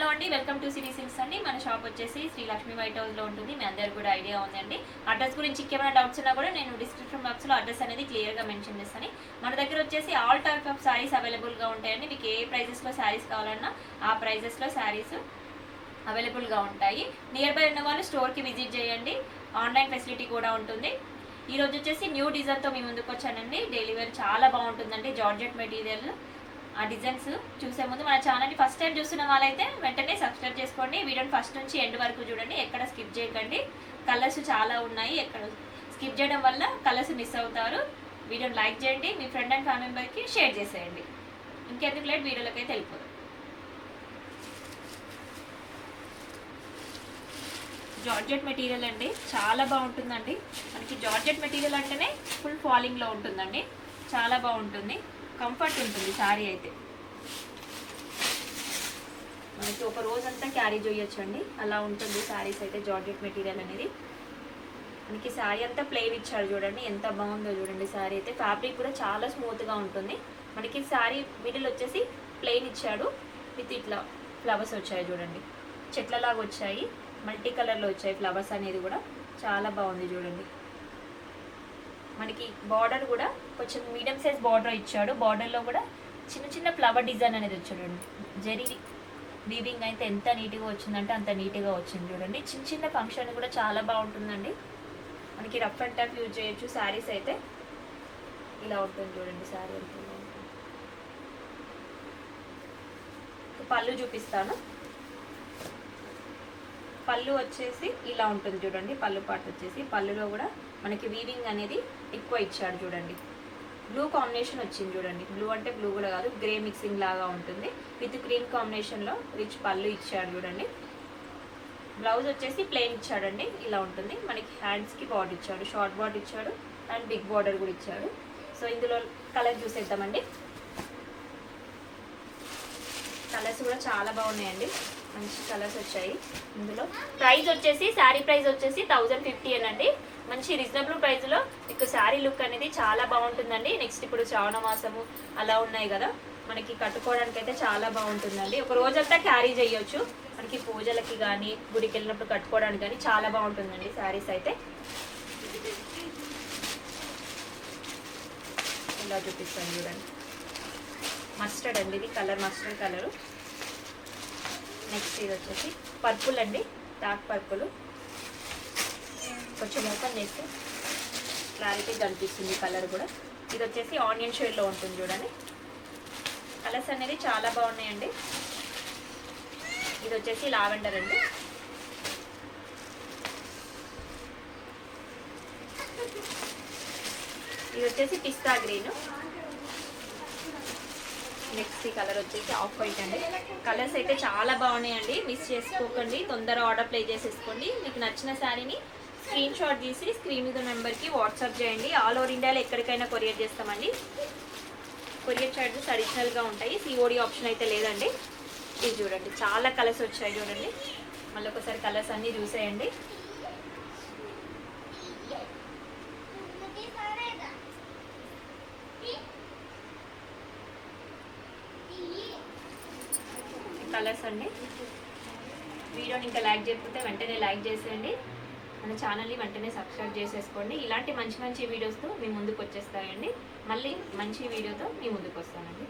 Hello అండి, welcome to city silks అండి. మన షాప్ వచ్చేసి శ్రీ లక్ష్మీ వైట్ హౌస్లో ఉంటుంది. మీ అందరికీ కూడా ఐడియా ఉందండి. అడ్రస్ గురించి ఇంకేమైనా డౌట్స్ ఉన్నా కూడా నేను డిస్క్రిప్షన్ బాక్స్లో అడ్రస్ అనేది క్లియర్గా మెన్షన్ చేస్తాను. మన దగ్గర వచ్చేసి ఆల్ టైప్ ఆఫ్ శారీస్ అవైలబుల్గా ఉంటాయండి. మీకు ఏ ప్రైజెస్లో శారీస్ కావాలన్నా ఆ ప్రైజెస్లో శారీస్ అవైలబుల్గా ఉంటాయి. నియర్ బై ఉన్న వాళ్ళు స్టోర్కి విజిట్ చేయండి. ఆన్లైన్ ఫెసిలిటీ కూడా ఉంటుంది. ఈరోజు వచ్చేసి న్యూ డిజైన్తో మీ ముందుకు వచ్చానండి. డైలీ వేర్ చాలా బాగుంటుందండి. Georgette material. ఆ డిజైన్స్ చూసే ముందు మన ఛానల్ని ఫస్ట్ టైం చూస్తున్న వాళ్ళైతే వెంటనే సబ్స్క్రైబ్ చేసుకోండి. వీడియోని ఫస్ట్ నుంచి ఎండ్ వరకు చూడండి. ఎక్కడ స్కిప్ చేయకండి. కలర్స్ చాలా ఉన్నాయి. ఎక్కడ స్కిప్ చేయడం వల్ల కలర్స్ మిస్ అవుతారు. వీడియోని లైక్ చేయండి. మీ ఫ్రెండ్ అండ్ ఫ్యామిలీ మెంబర్కి షేర్ చేసేయండి. ఇంకెందుకు లేట్ వీడియోలోకి అయితే వెళ్ళిపోదు. జార్జెట్ మెటీరియల్ అండి, చాలా బాగుంటుందండి. మనకి జార్జెట్ మెటీరియల్ అంటేనే ఫుల్ ఫాలింగ్లో ఉంటుందండి. చాలా బాగుంటుంది, కంఫర్ట్ ఉంటుంది. శారీ అయితే మనకి ఒక రోజంతా క్యారీ చేయొచ్చు అండి. అలా ఉంటుంది శారీస్ అయితే. జార్జెట్ మెటీరియల్ అనేది మనకి శారీ అంతా ప్లెయిన్ ఇచ్చాడు చూడండి, ఎంత బాగుందో చూడండి. శారీ అయితే ఫ్యాబ్రిక్ కూడా చాలా స్మూత్గా ఉంటుంది. మనకి శారీ మిడిల్ వచ్చేసి ప్లెయిన్ ఇచ్చాడు. విత్ ఇట్లా ఫ్లవర్స్ వచ్చాయి చూడండి, చెట్లలాగా వచ్చాయి. మల్టీ కలర్లో వచ్చాయి ఫ్లవర్స్ అనేది కూడా చాలా బాగుంది చూడండి. మనకి బార్డర్ కూడా కొంచెం మీడియం సైజ్ బార్డర్ ఇచ్చాడు. బార్డర్లో కూడా చిన్న చిన్న ఫ్లవర్ డిజైన్ అనేది వచ్చాడు. జరీ వీవింగ్ అయితే ఎంత నీట్గా వచ్చిందంటే అంత నీట్గా వచ్చింది చూడండి. చిన్న చిన్న ఫంక్షన్ కూడా చాలా బాగుంటుందండి. మనకి రఫ్ అండ్ టఫ్ యూజ్ చేయొచ్చు. శారీస్ అయితే ఇలా ఉంటుంది చూడండి. శారీ ఉంటుంది. పళ్ళు చూపిస్తాను. పళ్ళు వచ్చేసి ఇలా ఉంటుంది చూడండి. పళ్ళు పార్ట్ వచ్చేసి పళ్ళులో కూడా మనకి వీవింగ్ అనేది ఎక్కువ ఇచ్చాడు చూడండి. బ్లూ కాంబినేషన్ వచ్చింది చూడండి. బ్లూ అంటే బ్లూ కూడా కాదు, గ్రే మిక్సింగ్ లాగా ఉంటుంది. విత్ క్రీమ్ కాంబినేషన్లో రిచ్ పళ్ళు ఇచ్చాడు చూడండి. బ్లౌజ్ వచ్చేసి ప్లెయిన్ ఇచ్చాడండి. ఇలా ఉంటుంది. మనకి హ్యాండ్స్కి బార్డర్ ఇచ్చాడు, షార్ట్ బార్డర్ ఇచ్చాడు అండ్ బిగ్ బార్డర్ కూడా ఇచ్చాడు. సో ఇందులో కలర్ చూసేద్దామండి. కలర్స్ కూడా చాలా బాగున్నాయండి. మంచి కలర్స్ వచ్చాయి ఇందులో. ప్రైస్ వచ్చేసి శారీ ప్రైస్ వచ్చేసి 1050 అండి. మంచి రీజనబుల్ ప్రైస్లో మీకు శారీ లుక్ అనేది చాలా బాగుంటుందండి. నెక్స్ట్ ఇప్పుడు శ్రావణ మాసము అలా ఉన్నాయి కదా, మనకి కట్టుకోవడానికి అయితే చాలా బాగుంటుందండి. ఒక రోజంతా క్యారీ చేయొచ్చు. మనకి పూజలకి కానీ గుడికి వెళ్ళినప్పుడు కట్టుకోవడానికి కానీ చాలా బాగుంటుందండి శారీస్ అయితే. ఇలా చూపిస్తాను చూడండి. మస్టర్డ్ అండి, ఇది కలర్ మస్టర్డ్ కలరు. నెక్స్ట్ ఇది వచ్చేసి పర్పుల్ అండి, డార్క్ పర్పుల్. కొంచెం ఓపెన్ చేస్తే క్లారిటీ కనిపిస్తుంది కలర్ కూడా. ఇది వచ్చేసి ఆనియన్ షేడ్లో ఉంటుంది చూడండి. కలర్స్ అనేది చాలా బాగున్నాయండి. ఇది వచ్చేసి లావెండర్ అండి. ఇది వచ్చేసి పిస్తా గ్రీన్. నెక్స్ట్ ఈ కలర్ వచ్చేసి ఆఫ్ వైట్ అండి. కలర్స్ అయితే చాలా బాగున్నాయండి. మిస్ చేసుకోకండి, తొందరగా ఆర్డర్ ప్లే చేసేసుకోండి. మీకు నచ్చిన శారీని స్క్రీన్ షాట్ తీసి స్క్రీన్ మీద నెంబర్కి వాట్సాప్ చేయండి. ఆల్ ఓవర్ ఇండియాలో ఎక్కడికైనా కొరియర్ చేస్తామండి. కొరియర్ చార్జెస్ అడిషనల్గా ఉంటాయి. సిఓడి ఆప్షన్ అయితే లేదండి. ఇది చూడండి, చాలా కలర్స్ వచ్చాయి చూడండి. మళ్ళీ ఒకసారి కలర్స్ అన్నీ చూసేయండి. కలర్స్ అండి. వీడియోని ఇంకా లైక్ చేయకపోతే వెంటనే లైక్ చేసేయండి. మన ఛానల్ని వెంటనే సబ్స్క్రైబ్ చేసేసుకోండి. ఇలాంటి మంచి మంచి వీడియోస్తో మీ ముందుకు వచ్చేస్తాయండి. మళ్ళీ మంచి వీడియోతో మీ ముందుకు వస్తానండి.